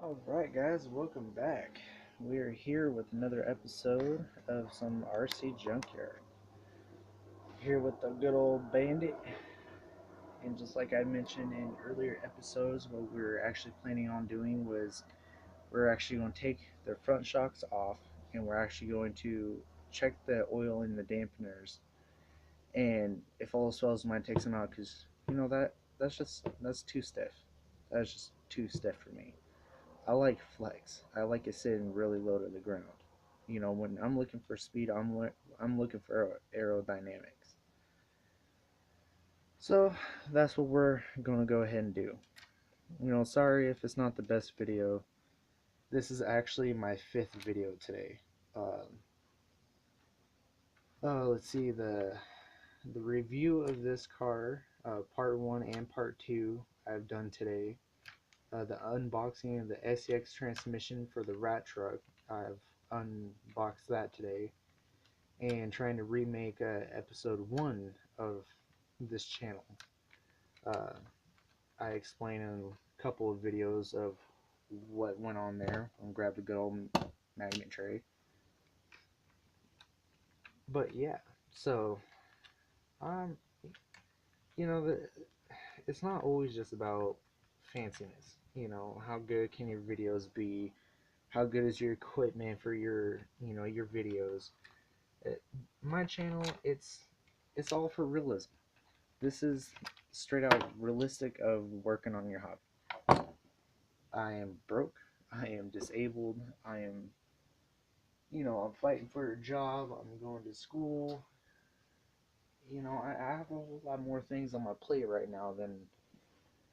Alright guys, welcome back. We are here with another episode of some RC Junkyard. Here with the good old bandit. And just like I mentioned in earlier episodes, what we were actually planning on doing was we're actually going to take the front shocks off and we're actually going to check the oil in the dampeners. And if all else fails, might take some out because that's too stiff. That's just too stiff for me. I like flex. I like it sitting really low to the ground. You know, when I'm looking for speed, I'm looking for aerodynamics. So that's what we're gonna go ahead and do. You know, sorry if it's not the best video. This is actually my 5th video today. Let's see the review of this car, part 1 and part 2, I've done today. The unboxing of the SEX transmission for the rat truck, I've unboxed that today, and trying to remake episode 1 of this channel. I explain in a couple of videos of what went on there. I'll grab the good old magnet tray. But yeah, so you know, it's not always just about fanciness. You know, how good can your videos be? How good is your equipment for your your videos? My channel, it's all for realism. This is straight out realistic of working on your hobby. I am broke. I am disabled. I am, I'm fighting for a job. I'm going to school. You know, I have a whole lot more things on my plate right now than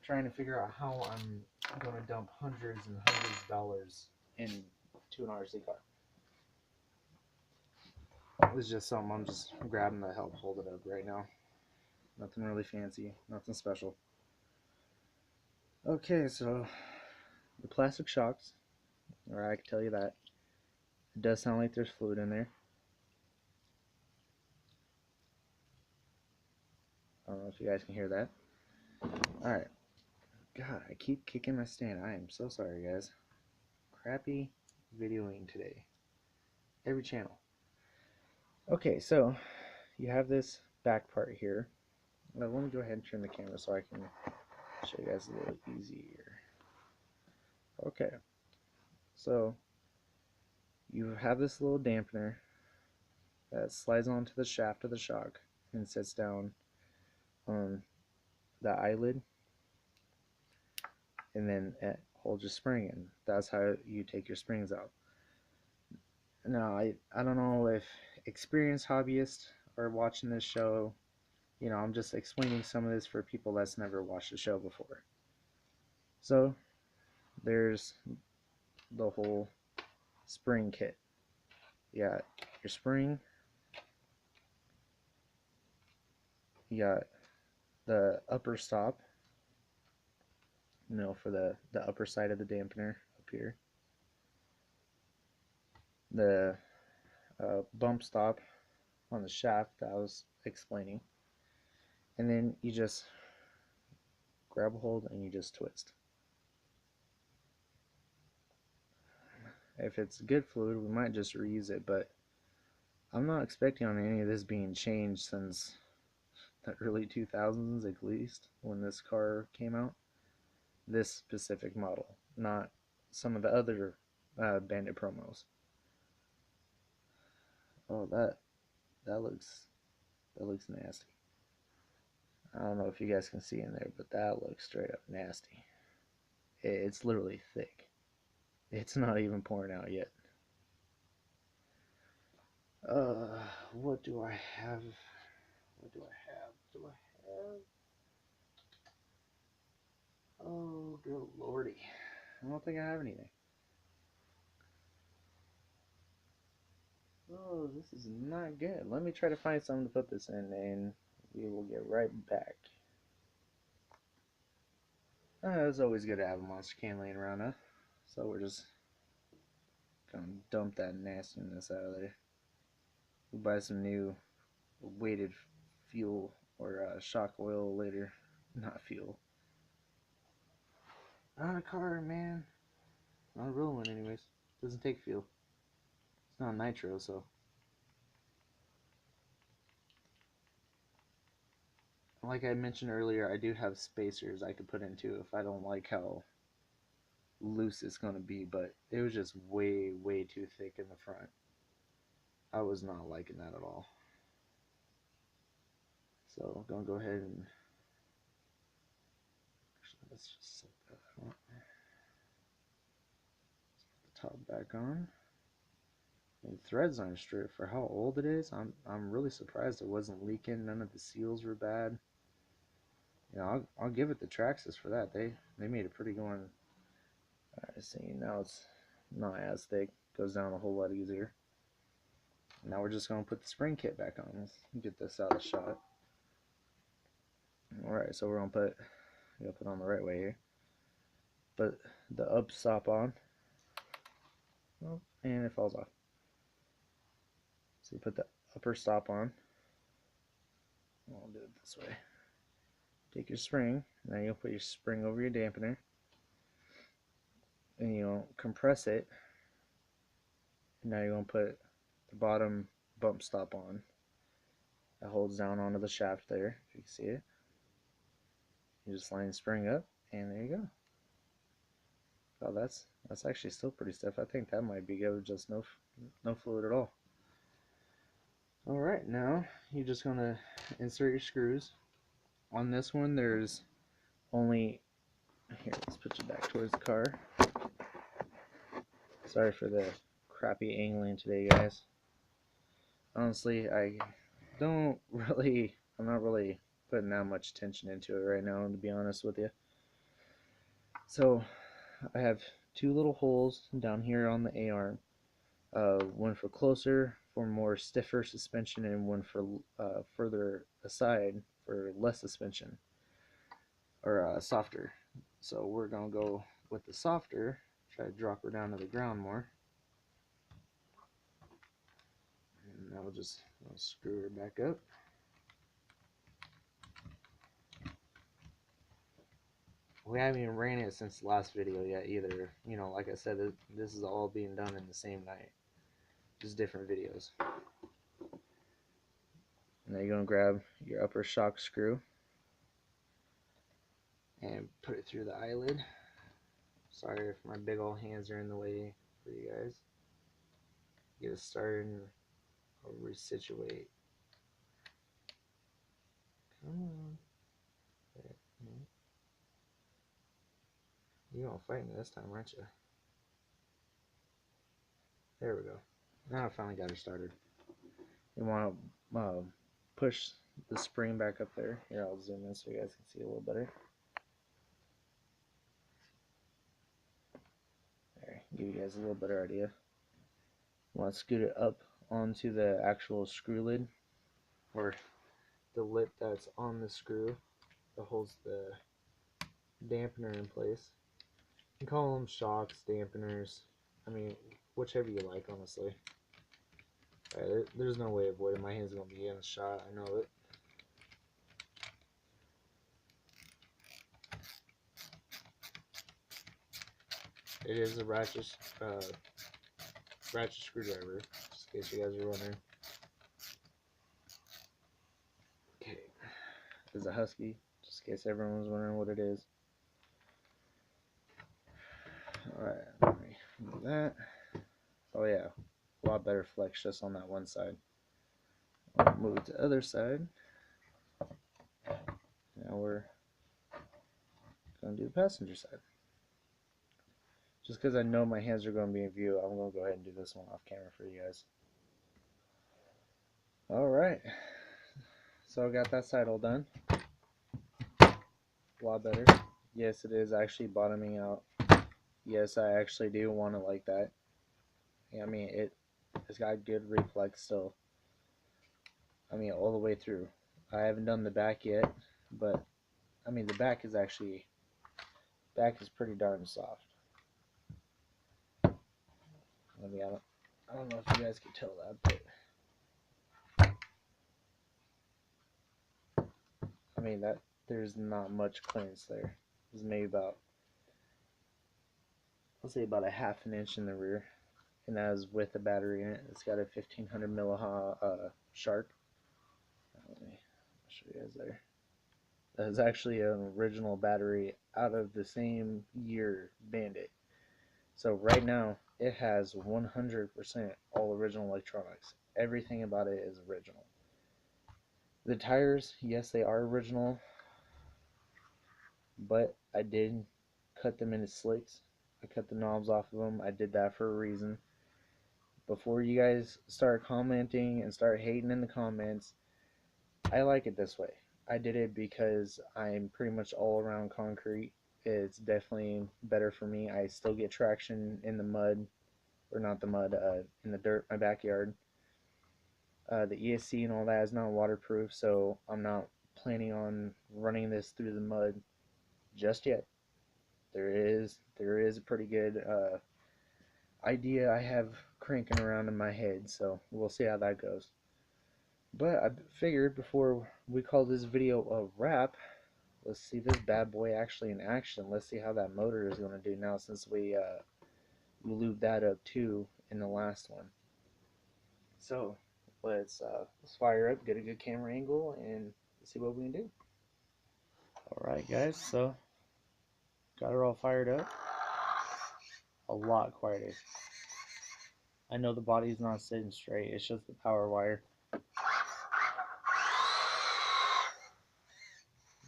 trying to figure out how I'm going to dump hundreds and hundreds of dollars into an RC car. It's just something I'm just grabbing to help hold it up right now. Nothing really fancy, nothing special. Okay, so the plastic shocks, or I can tell you that. It does sound like there's fluid in there. I don't know if you guys can hear that. Alright. God, I keep kicking my stand. I am so sorry, guys. Crappy videoing today. Every channel. Okay, so you have this back part here. Now, let me go ahead and turn the camera so I can show you guys a little easier. Okay, so you have this little dampener that slides onto the shaft of the shock and sits down on the eyelid, and then it holds your spring in. That's how you take your springs out. Now, I don't know if experienced hobbyists are watching this show. You know, I'm just explaining some of this for people that's never watched the show before. So, there's the whole spring kit. You got your spring, you got the upper stop, for the upper side of the dampener up here, the bump stop on the shaft that I was explaining, and then you just grab a hold and you just twist. If it's good fluid, we might just reuse it, but I'm not expecting on any of this being changed since the early 2000s, at least, when this car came out. This specific model, not some of the other Bandit promos. Oh, that looks nasty. I don't know if you guys can see in there, but that looks straight up nasty. It's literally thick. It's not even pouring out yet. What do I have? What do I have? Oh, good lordy. I don't think I have anything. Oh, this is not good. Let me try to find something to put this in, and we will get right back. It's always good to have a monster can laying around, huh? So we're just gonna dump that nastiness out of there. We'll buy some new weighted fuel or shock oil later. Not fuel. On a car, man. real one anyways. Doesn't take fuel. It's not nitro, so. Like I mentioned earlier, I do have spacers I could put into if I don't like how loose it's going to be, but it was just way too thick in the front. I was not liking that at all. So I'm going to go ahead and actually let's just set that out. Let's put the top back on. And the threads aren't straight for how old it is. I'm really surprised it wasn't leaking. None of the seals were bad. You know, I'll give it the Traxxas for that. They made a pretty good one. Alright, see, now it's not as thick. Goes down a whole lot easier. Now we're just going to put the spring kit back on. Let's get this out of the shot. Alright, so we're going to put on the right way here. Put the up stop on. Oh, and it falls off. So you put the upper stop on. I'll do it this way. Take your spring. Now you'll put your spring over your dampener. And you'll compress it. Now you're going to put the bottom bump stop on. That holds down onto the shaft there, if you can see it. You just line the spring up, and there you go. Oh, that's actually still pretty stiff. I think that might be good with just no fluid at all. Alright, now you're just going to insert your screws. On this one, there's only... Here, let's put you back towards the car. Sorry for the crappy angling today, guys. Honestly, I'm not really putting that much attention into it right now, to be honest with you. So, I have two little holes down here on the A-arm. One for closer, for more stiffer suspension, and one for further aside for less suspension, or softer. So we're going to go with the softer, try to drop her down to the ground more. And now we'll screw her back up. We haven't even ran it since the last video yet either. You know, like I said, this is all being done in the same night. Just different videos. Now you're going to grab your upper shock screw and put it through the eyelid. Sorry if my big old hands are in the way for you guys. Get it started and I'll resituate. Come on. You're gonna fight me this time, aren't you? There we go. Now I finally got her started. You want to push the spring back up there. Here, I'll zoom in so you guys can see a little better. There, give you guys a little better idea. You want to scoot it up onto the actual screw lid, or the lip that's on the screw that holds the dampener in place. You can call them shocks, dampeners. I mean, whichever you like, honestly. Right, there's no way of avoiding. My hand's gonna be in the shot. I know it. It is a ratchet screwdriver, just in case you guys are wondering. Okay, it's a Husky, just in case everyone was wondering what it is. Alright, let me do that. Oh yeah, a lot better flex just on that one side. I'll move it to the other side. Now we're going to do the passenger side. Just because I know my hands are going to be in view, I'm going to go ahead and do this one off camera for you guys. Alright, so I got that side all done. A lot better. Yes, it is actually bottoming out. Yes, I actually do want to like that. I mean, it's got good reflex still. I mean, all the way through. I haven't done the back yet, but I mean, the back is pretty darn soft. I mean, I don't know if you guys can tell that, but I mean, there's not much clearance there. There's maybe about I'll say about a half an inch in the rear, and that is with the battery in it. It's got a 1500 milliha shark. Let me show you guys there. That is actually an original battery out of the same year Bandit. So right now it has 100% all original electronics. Everything about it is original. The tires, yes, they are original, but I did cut them into slicks. I cut the knobs off of them. I did that for a reason. Before you guys start commenting and start hating in the comments, I like it this way. I did it because I'm pretty much all around concrete. It's definitely better for me. I still get traction in the mud, or not the mud, in the dirt, my backyard. The ESC and all that is not waterproof, so I'm not planning on running this through the mud just yet. There is a pretty good idea I have cranking around in my head, so we'll see how that goes. But I figured before we call this video a wrap, let's see this bad boy actually in action. Let's see how that motor is going to do now, since we lubed that up too in the last one. So let's fire up, get a good camera angle, and see what we can do. Alright guys, so got her all fired up. A lot quieter. I know the body's not sitting straight, it's just the power wire.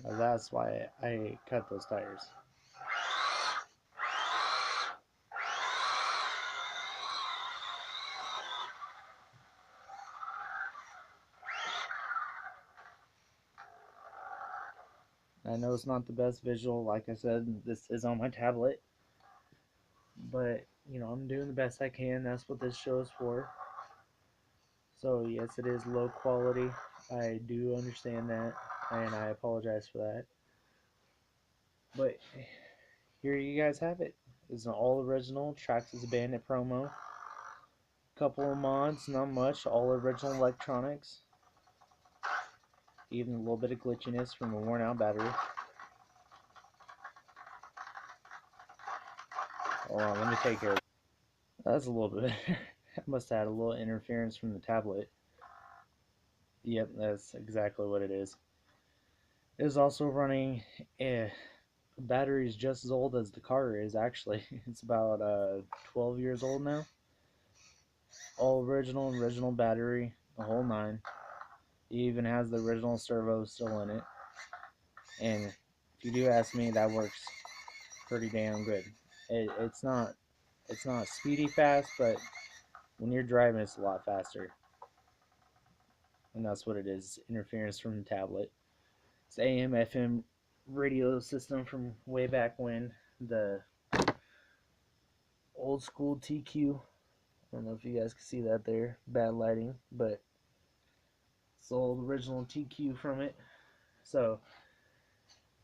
Now that's why I cut those tires. I know it's not the best visual, like I said, this is on my tablet, but you know, I'm doing the best I can. That's what this show is for. So yes, it is low quality. I do understand that, and I apologize for that. But here you guys have it. It's an all original Traxxas Bandit promo. Couple of mods, not much. All original electronics. Even a little bit of glitchiness from a worn out battery. Hold on, let me take care of it. That's a little bit better. I must have had a little interference from the tablet. Yep, that's exactly what it is. It is also running a battery is just as old as the car is, actually. It's about 12 years old now. All original battery, the whole nine. It even has the original servo still in it. And if you do ask me, that works pretty damn good. It's not speedy fast, but when you're driving, it's a lot faster. And that's what it is, interference from the tablet. It's AM FM radio system from way back when, the old school TQ. I don't know if you guys can see that there, bad lighting, but it's the old original TQ from it. So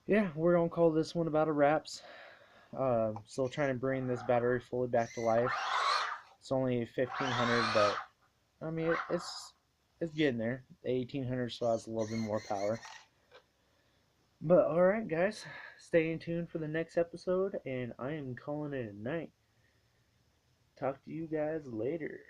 yeah, we're gonna call this one about a wraps. Still trying to bring this battery fully back to life. It's only 1500, but I mean it's getting there. The 1800 still has a little bit more power. But alright guys, stay tuned for the next episode, and I am calling it a night. Talk to you guys later.